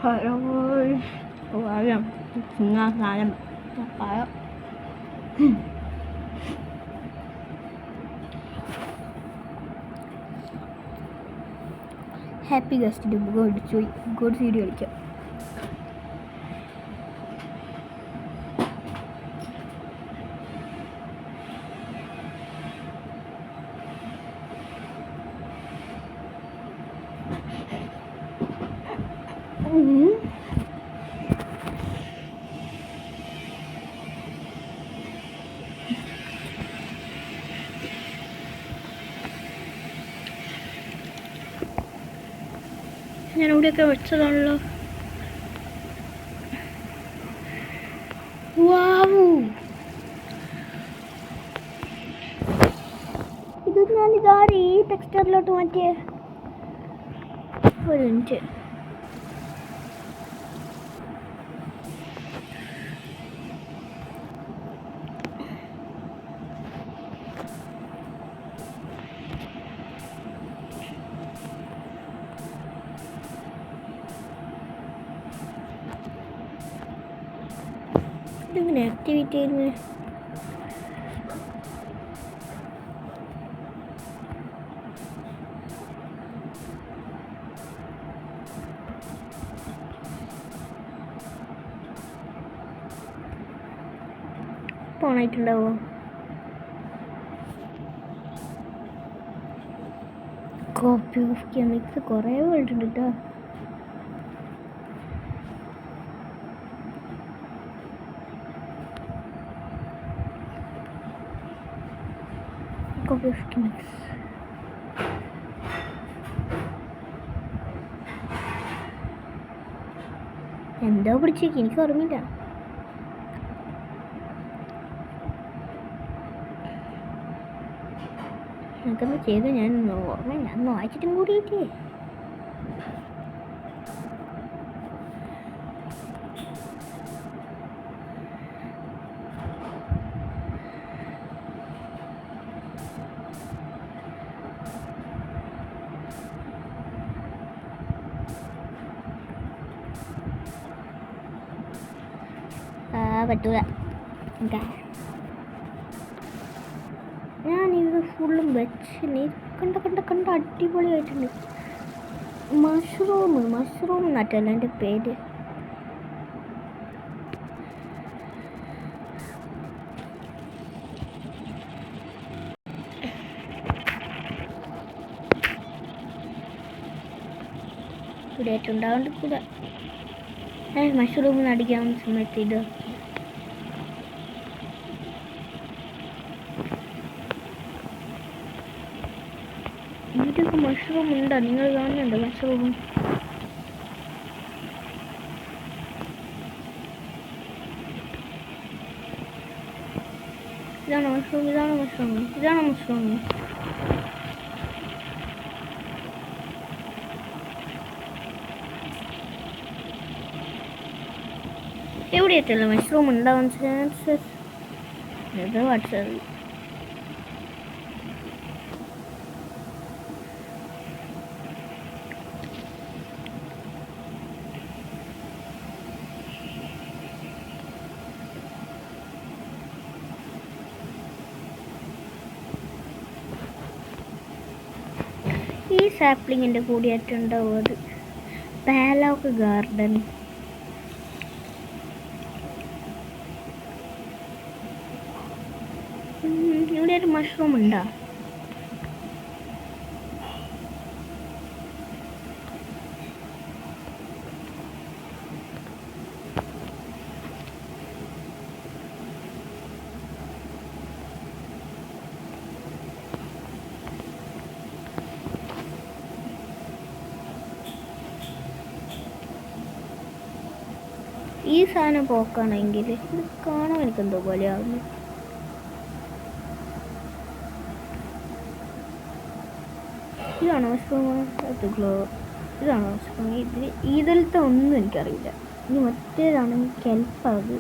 ơi, ôi là ngon lành phải. Happy guest God video കളിക്കാം. ഞാൻ ഇവിടെയൊക്കെ വെച്ചതാണല്ലോ. ഇത് ഞാൻ ഇതാര് ഈ ടെക്സ്റ്ററിലോട്ട് മാറ്റിയേ? ഒരു മിനിറ്റ്. ഇതെങ്ങനെ ആക്ടിവിറ്റി ആയിരുന്നു? ഓണായിട്ടുണ്ടാവോ? കോപ്പി ഓഫ് കെമിക്സ് കുറേ വേൾഡുണ്ട് കേട്ടോ. കോപ്പി ഓഫ് കെമിക്സ് എന്തോ പിടിച്ചേക്ക്, എനിക്ക് ഓർമ്മയില്ല. എനിക്കൊന്ന് ചെയ്ത് ഞാൻ ഓർമ്മയില്ല, അന്ന് വായിച്ചിട്ടും കൂടിയിട്ടേ. പറ്റൂല. ഞാനിത് ഫുള്ളും വെച്ച് കണ്ട അടിപൊളിയായിട്ടുണ്ട്. മഷ്റൂം നട്ടല്ല എൻ്റെ പേര്. ഇവിടെ ആയിട്ടുണ്ടാവേണ്ട കൂടെ മഷ്റൂമിന് അടിക്കാൻ സമയത്ത് ഇത് ഇതിലൊക്കെ മഷ്റൂം ഉണ്ടോ? നിങ്ങൾ കാണുന്നുണ്ടോ മഷ്റൂം? ഇതാണ് മഷ്റൂം. എവിടെയെത്തല്ല മഷ്റൂം ഉണ്ടാവാൻ ചാൻസസ്? ഇത് വാട്സാപ്പിൽ ഈ സാപ്ലിങ്ങിൻ്റെ കൂടിയായിട്ടുണ്ടാവും. അത് പാലോക്ക് ഗാർഡൻ. ഇവിടെ ഒരു മഷ്റൂം ഉണ്ടോ? ഈ സാധനം പോക്കാണെങ്കിൽ ഇത് കാണാൻ എനിക്കെന്തോ പോലെയാവുന്നു. ഇതാണോ മഷ്റൂം? ഇതാണോ മഷ്റൂം? ഇതിലത്തെ ഒന്നും എനിക്കറിയില്ല. ഇനി മറ്റേതാണെങ്കിൽ കെൽപ്പാത്.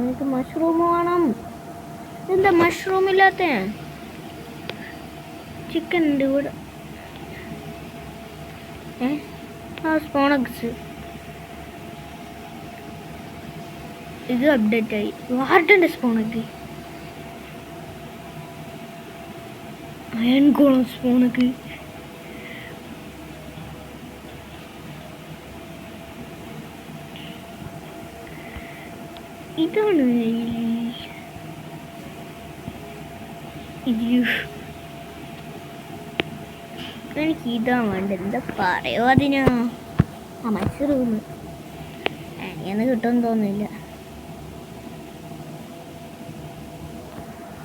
ഇത് മഷ്റൂം വേണം. ഇതെന്താ മഷ്റൂം ഇല്ലാത്ത? ചിക്കൻ ഉണ്ട് ഇവിടെ. സ്പോണക്സ് ഇത് അപ്ഡേറ്റ് ആയി. വാർഡൻ്റെ സ്പോണക്ക്, അയൺകോളം സ്പോണക്ക്. ഇതാണ് എനിക്ക് ഇതാ വേണ്ടത്. എന്താ പറയോ അതിനാ? മഷ്റൂം എനിക്കൊന്നും കിട്ടുമെന്ന് തോന്നുന്നില്ല.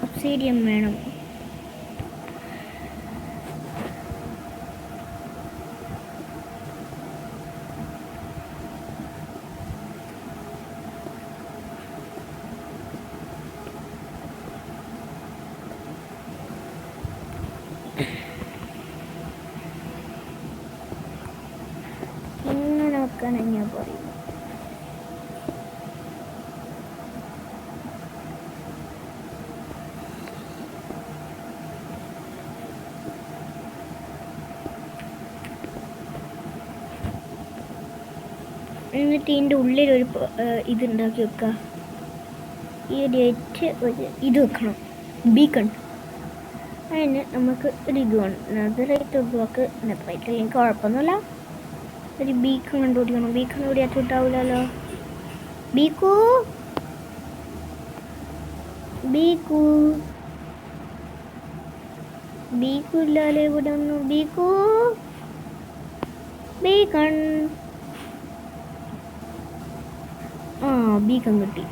ഒബ്സിഡിയം വേണം. ഇങ്ങനെ വെക്കാനാണ് ഞാൻ പറയുന്നത്. എന്നിട്ട് ഇതിൻ്റെ ഉള്ളിലൊരു ഇതുണ്ടാക്കി വെക്കുക. ഈ ഒരു ഇത് വെക്കണം, ബീക്കൺ. അതിന് നമുക്ക് ഒരു ഇത് വേണം. Netherite block. നെതറൈറ്റ് എനിക്ക് കുഴപ്പമൊന്നുമില്ല. ഒരു ബീക്കൺ കണ്ടുപിടിക്കണം. ബീക്കൺ കൂടി അച്ചിട്ടാവില്ലല്ലോ. ബീക്കു ബീക്കു ബീക്കു ഇല്ലാലേ ഇവിടെ ഒന്നും. ബീക്കു ബീക്കൺ. ബീക്കൺ കിട്ടി.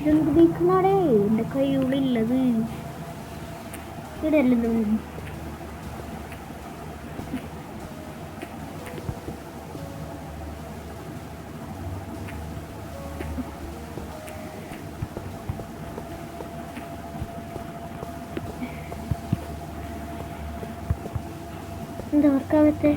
ഇതെന്ത് ബീക്കണാടേ? എൻ്റെ കൈയുള്ളില്ലത് ഇവിടെ അല്ലല്ലോ. എന്താ വർക്കാവത്തെ?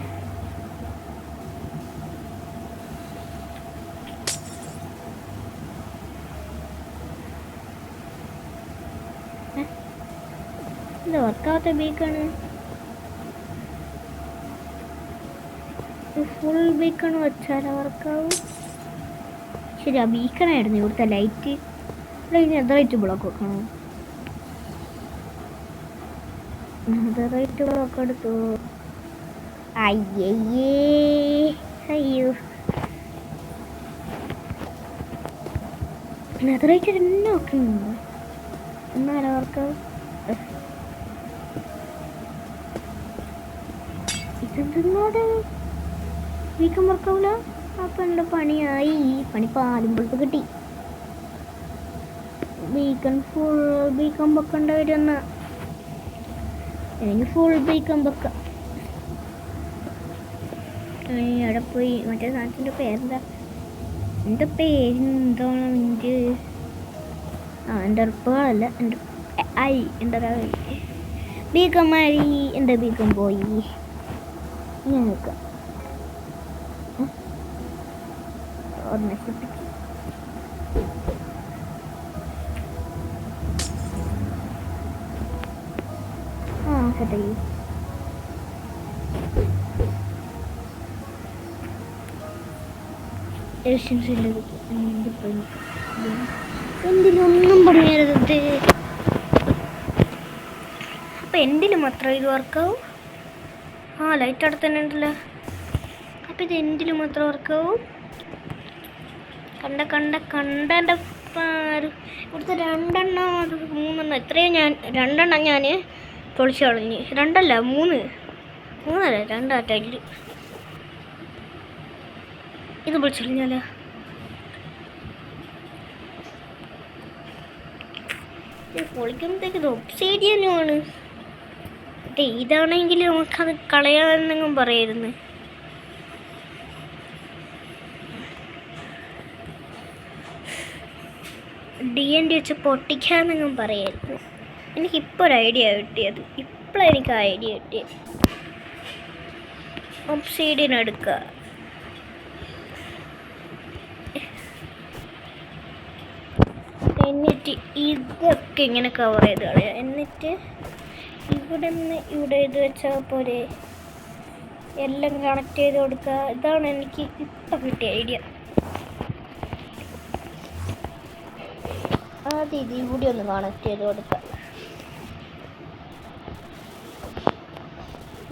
എന്താ വർക്കാവത്തെ? ബീക്കാണ് ഫുൾ ബീക്കൺ വെച്ചാൽ വർക്കാവും. ശരി, ആ ബീക്കണായിരുന്നു ഇവിടുത്തെ ലൈറ്റ്. നെതറൈറ്റ് ബ്ലോക്ക് വെക്കണം. നെതറൈറ്റ് ബ്ലോക്ക് എടുത്തു. അയ്യോ, നെതറൈറ്റ് തന്നെ വെക്കുന്നുണ്ട്. എന്നാലും വർക്കാവും. ഇതെന്തിനോട് വീക്കം വർക്കാവില്ല? അപ്പം എൻ്റെ പണിയായി. പണി പാലുമ്പോഴത്ത് കിട്ടി. ബീക്കൺ ഫുൾ ബീക്കം വെക്കേണ്ട വരുന്ന. എനിക്ക് ഫുൾ ബീക്കം വെക്കാം. അവിടെ പോയി മറ്റേ സാധനത്തിൻ്റെ പേരെന്താ? എൻ്റെ പേരെന്താണ്? എൻ്റെ ഉറപ്പുകളല്ല. എൻ്റെ ബീക്കം മാറി. എൻ്റെ ബീക്കം പോയി. ഞാൻ നോക്കാം. നശിപ്പിച്ചു. സെറ്റായി. എന്തിനൊന്നും പറഞ്ഞത്. അപ്പം എന്തിലും മാത്രം ഇത് വർക്കാവും? ലൈറ്റ് അവിടെ തന്നെ ഉണ്ടല്ലോ. അപ്പം ഇത് എന്തിലും മാത്രം വർക്കാവും? കണ്ട ഇവിടുത്തെ 2 എണ്ണം 3 എണ്ണം എത്രയോ ഞാൻ 2 എണ്ണം ഞാൻ പൊളിച്ചു കളഞ്ഞ്. 2 അല്ല 3 3 2 ടൈല് ഇത് പൊളിച്ചു കളഞ്ഞാലോ. പൊളിക്കുമ്പോഴത്തേക്ക് ഇത് ഒബ്സിഡിയനുമാണ്. ഇതാണെങ്കിൽ നമുക്കത് കളയാമെന്നെങ്കിലും പറയായിരുന്നു. DND വെച്ച് പൊട്ടിക്കാന്നെങ്കിലും പറയായിരുന്നു. എനിക്കിപ്പോൾ ഒരു ഐഡിയ കിട്ടിയത്. ഇപ്പോഴാണ് എനിക്ക് ആ ഐഡിയ കിട്ടിയത്. ഒബ്സിഡിയൻ എടുക്കുക. എന്നിട്ട് ഇതൊക്കെ ഇങ്ങനെ കവർ ചെയ്ത് കളയാം. എന്നിട്ട് ഇവിടെ നിന്ന് ഇവിടെ ഇത് വെച്ചാൽ പോരെ, എല്ലാം കണക്ട് ചെയ്ത് കൊടുക്കുക. ഇതാണ് എനിക്ക് ഇപ്പം കിട്ടിയ ഐഡിയ. ആദ്യം ഇതിൽ കൂടി ഒന്ന് കണക്ട് ചെയ്ത് കൊടുക്കുക.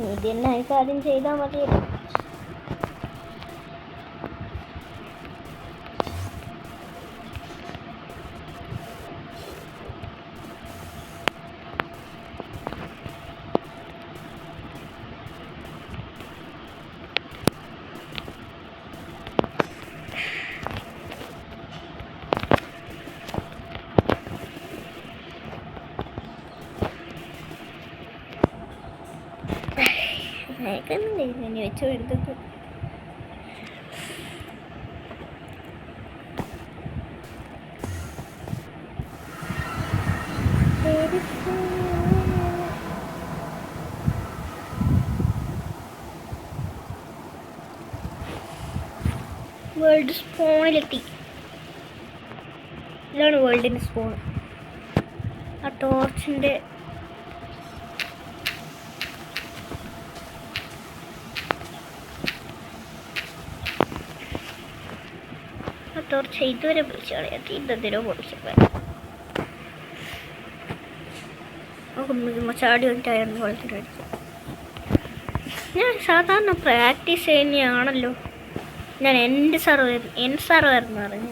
ഇത് തന്നെ എനിക്ക് ആദ്യം ചെയ്താൽ മതിയല്ലോ. ഇനി വെച്ചോ എടുത്തിട്ട് വേൾഡ് സ്പോണിലെത്തി. ഇതാണ് വേൾഡിൻ്റെ സ്പോൺ. ആ ടോർച്ചിൻ്റെ ടോർച്ച് ഇതുവരെ പൊളിച്ച് കളയാത്ത ഇതെന്തിനോ പൊളിച്ച് ചാടി വന്നിട്ടായിരുന്നു വെള്ളത്തിലടിച്ചു. ഞാൻ സാധാരണ പ്രാക്ടീസ് ചെയ്യുന്നതാണല്ലോ. ഞാൻ എൻ്റെ സർവർ പറഞ്ഞു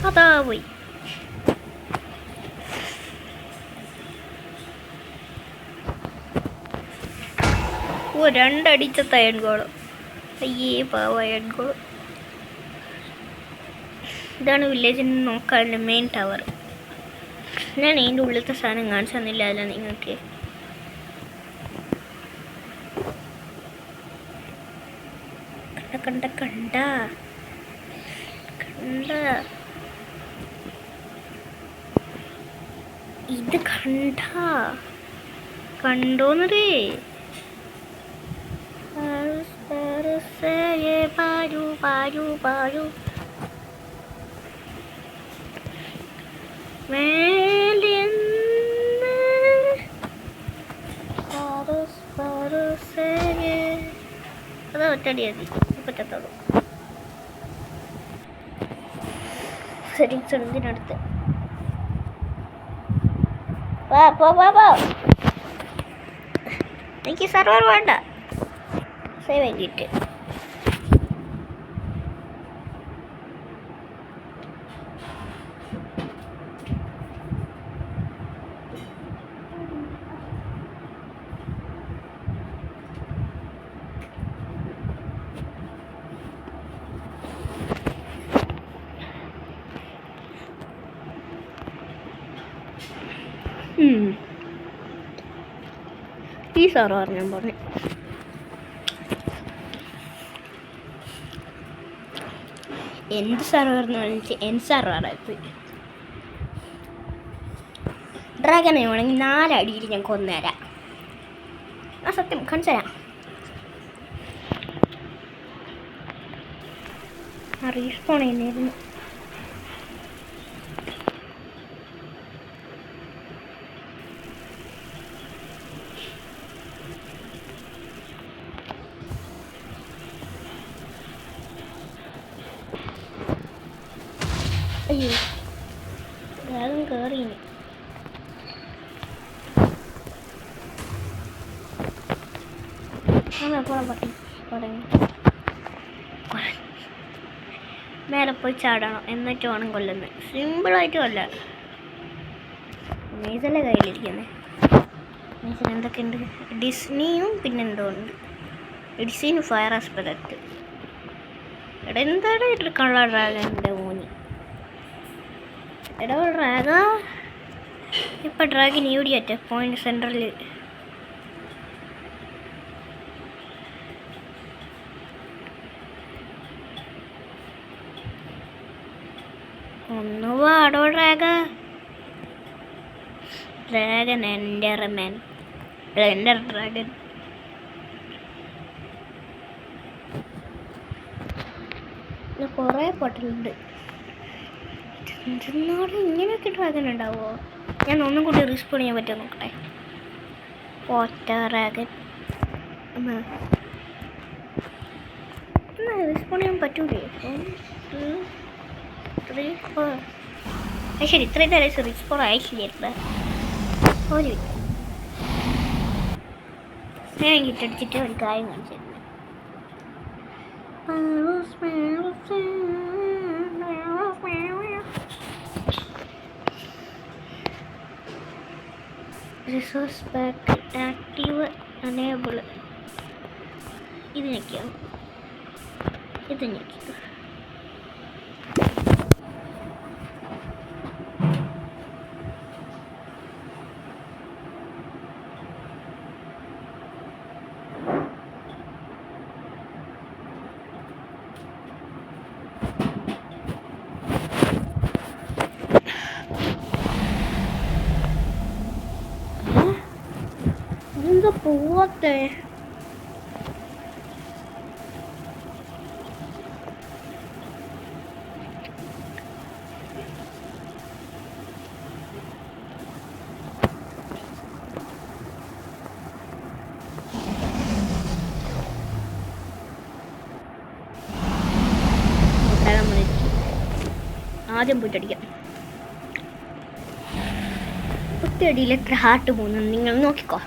അതാ പോയി. രണ്ടടിച്ചത്ത അയൺഗോളം. അയ്യേ പാവ അയൺഗോളം. ഇതാണ് വില്ലേജിൽ നിന്ന് നോക്കാനുള്ള മെയിൻ ടവർ. ഞാൻ ഇതിൻ്റെ ഉള്ളിലത്തെ സാധനം കാണിച്ചു തന്നില്ല അല്ല നിങ്ങൾക്ക്. കണ്ട കണ്ട കണ്ട ഇത് കണ്ടോന്നേ. പാരു പാരു പാരു അതാ ഒറ്റടി മതി പറ്റത്തുള്ളൂ. സെറ്റിങ്സ് ഇതിനടുത്ത് എനിക്ക് സർവർ വേണ്ട, സേവ് ആക്കിയിട്ട്. ഈ സർവർ ഞാൻ പറഞ്ഞു. എന്ത് സർവർ എന്ന് പറഞ്ഞിട്ട് എന്ത് സർവറായി ഡ്രാഗനെ വേണമെങ്കിൽ 4 അടിയിൽ ഞാൻ കൊന്നുതരാം. ആ സത്യം കാണിച്ചു തരാം. ആ റീസ്പോൺ ചെയ്യുന്നായിരുന്നു. അയ്യോ ഡ്രാഗൺ കയറിയിന്. മേലെ പോയി ചാടണം എന്നിട്ട് വേണം കൊല്ലുന്നത്. സിമ്പിളായിട്ടും അല്ല. മീസല്ലേ കയ്യിലിരിക്കുന്നത്. മീസിൽ എന്തൊക്കെയുണ്ട്? ഡിസ്നിയും പിന്നെന്തോ ഉണ്ട്. ഡിസ്നിയും ഫയർ ആസ്പെക്ട്. എടാ എന്താണ് ഇട്ടിരിക്കാനുള്ള ഡ്രാഗൻ്റെ മോനി. എടാ ഡ്രാഗ ഇപ്പം ഡ്രാഗൻ ഈടിയാറ്റ പോയിന്റ് സെൻറ്ററിൽ. ഒന്ന് വാടോ ഡ്രാഗൻ എൻഡർമാൻ എൻഡർ ഡ്രാഗൻ. കുറേ പൊട്ടലുണ്ട്. ഇരുന്നാലും ഇങ്ങനെയൊക്കെ ഡ്രാഗൺ ഉണ്ടാവുമോ? ഞാൻ ഒന്നും കൂടി റെസ്പോണ്ട് ചെയ്യാൻ പറ്റുമോ നോക്കട്ടെ. വാട്ടർ ഡ്രാഗൺ റെസ്പോണ്ട് ചെയ്യാൻ പറ്റൂലേ? 1 2 3 4. ശരി, ഇത്രയും നേരം റെസ്പോണ്ട് ആയിട്ടില്ല. ഒരു ഞാൻ കിട്ടടിച്ചിട്ട് ഒരു കാര്യം കാണിച്ചിരുന്നു. Resource pack active enable. ഇത് ഞെക്കിയോ? ഇത് ഞെക്കിയോ? എന്താ പോവാത്തെ? ആദ്യം പോയിട്ടടിക്കാം. ഒറ്റയടിയിൽ എത്ര ഹാർട്ട് പോകുന്നു നിങ്ങൾ നോക്കിക്കോ.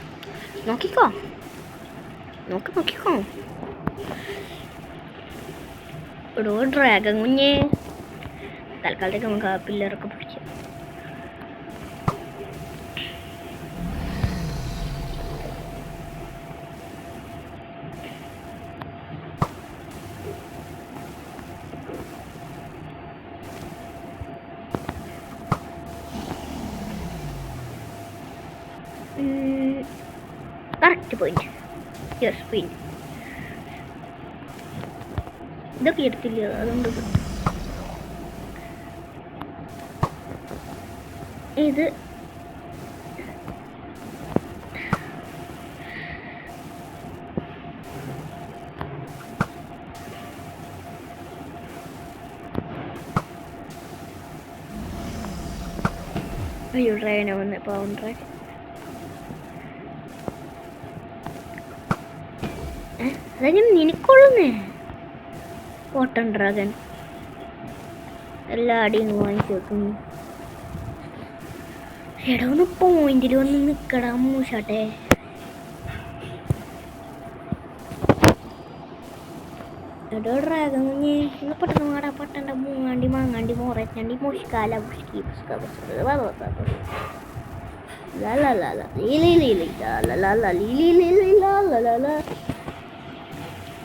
ഒരു ഡ്രാഗൺ കുഞ്ഞ്. തൽക്കാലത്തേക്ക് നമുക്ക് ആ പില്ലറൊക്കെ പിടിച്ചു. Correct point. Yes, point. ഇതൊക്കെ എടുത്തില്ല, അതുകൊണ്ട് ഇത് അയ്യോ, ഡ്രാഗനെ വന്ന് പാവം ഡ്രാഗൻ. അതെങ്ങനെ നിനക്കൊള്ളുന്നേ? കോട്ടൺ ഡ്രാഗൺ എല്ലാ അടിയും വാങ്ങിച്ചു വെക്കുന്നു. എടാ ഒന്ന് പോയിന്റിൽ വന്ന് നിൽക്കടാ മൂശാട്ടെ. എടോ ഡ്രാഗൺ കുഞ്ഞ്, ഒന്ന് പെട്ടെന്ന് വാടാ. പട്ടണ്ട മൂങ്ങാണ്ടി മാങ്ങാണ്ടി മോറച്ചാണ്ടി മോശിക്കാല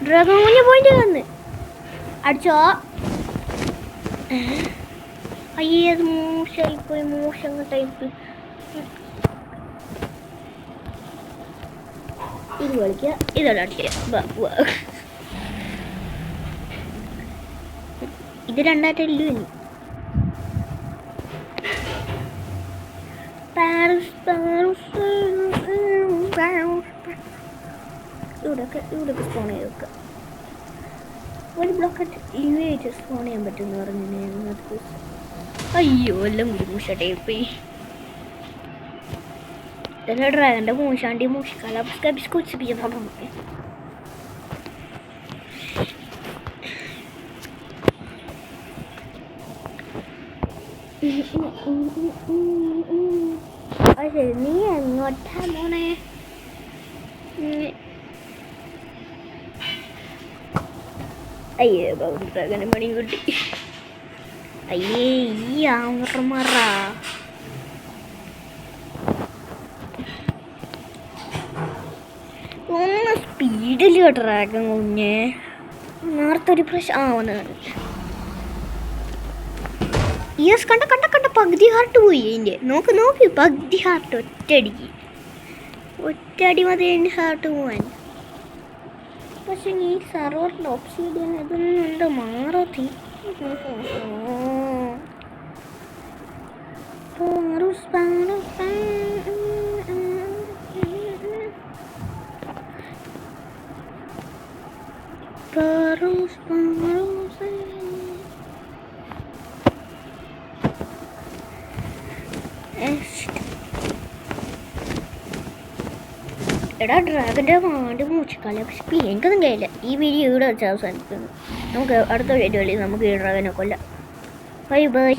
ഡ്രാഗൺ കുഞ്ഞ് പോയിന്റ് വന്ന് അടിച്ചോ. അയ്യേ, അത് മോശമായിപ്പോയി. മോശം ടൈപ്പ്. ഇത് കളിക്കുക, ഇതോടെ അടിക്കുക. ഇത് രണ്ടായിട്ടില്ല. ഇനി ഇവിടെയൊക്കെ സ്പോൺ ചെയ്ത് വെക്കുക. ഒരു ബ്ലോക്ക് ഇവയായിട്ട് സ്പോൺ ചെയ്യാൻ പറ്റുമെന്ന് പറഞ്ഞു. അയ്യോ, എല്ലാം കൂടി മൂശാട്ടെ പോയി. ഇതെല്ലാം ഡ്രാഗൻ്റെ മൂശാണ്ടി മൂശിക്കാല ബിസ്കൊച്ച് നമുക്ക്. അതെ, നീ എങ്ങോട്ടാ മോനെ? അയ്യേ, ഡ്രാഗന് പണി കിട്ടി. അയ്യേ, ഈ ആമറ ഒന്ന് സ്പീഡില് ഡ്രാഗൺ കുഞ്ഞ്. നേരത്തെ ഒരു പ്രശ്നം വന്ന് യെസ്, കണ്ട പകുതി ഹാർട്ട് പോയി അതിൻ്റെ. നോക്ക് പകുതി ഹാർട്ട് ഒറ്റയടി മതി അതിൻ്റെ ഹാർട്ട് പോവാൻ. പക്ഷെ ഈ സർവറിൻ്റെ ഓപ്ഷീഡിയൻ ഇതൊന്നും എന്താ മാറത്തി. എടാ ഡ്രാഗൻ്റെ വാണ്ട് മൂച്ചിക്കാല പക്ഷെ എനിക്കൊന്നും കഴിയില്ല. ഈ വീഡിയോ ഇവിടെ വെച്ച് അവസാനിക്കുന്നു. നമുക്ക് അടുത്ത വീഡിയോയിൽ നമുക്ക് ഈ ഡ്രാഗനെ കൊല്ലാം. Bye by.